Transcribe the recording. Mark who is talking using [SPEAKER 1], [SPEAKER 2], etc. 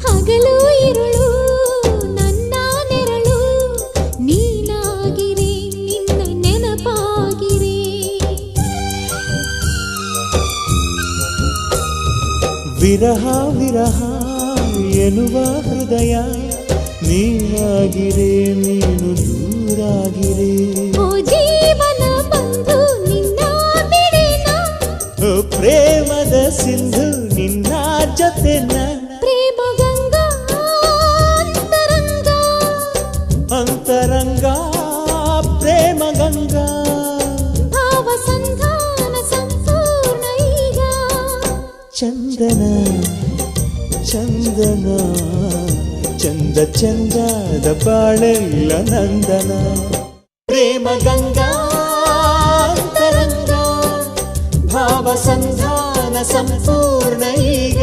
[SPEAKER 1] ಹಗಲು ಇರುಳು ನನ್ನ ನೆರಳು ನೀನಾಗಿರೆ ನಿನ್ನ ನೆನಪಾಗಿರೆ
[SPEAKER 2] ವಿರಹ ವಿರಹ ಎನ್ನುವ ಹೃದಯ ನೀನಾಗಿರೆ ನೀನು ದೂರಾಗಿರೆ
[SPEAKER 1] ಓ ಜೀವನ ಬಂಧು ನಿನ್ನ ಬಿಡೆನ
[SPEAKER 2] ಪ್ರೇಮದ ಸಿಂಧು ನಿನ್ನ ಜೊತೆನ
[SPEAKER 1] ಪ್ರೇಮ ಗಂಗಾ ಅಂತರಂಗ
[SPEAKER 2] ಅಂತರಂಗ ಪ್ರೇಮ ಗಂಗಾ
[SPEAKER 1] ಭಾವ ಸಂಧಾನ ಸಂಪೂರ್ಣ ಈಗ
[SPEAKER 2] ಚಂದನ ಚಂದನ ಚಂದ ಚಂದದ ಬಾಳೆಲ್ಲ ನಂದನ ಪ್ರೇಮ ಗಂಗಾ ಅಂತರಂಗ ಭಾವ ಸಂಧಾನ ಸಂಪೂರ್ಣ ಈಗ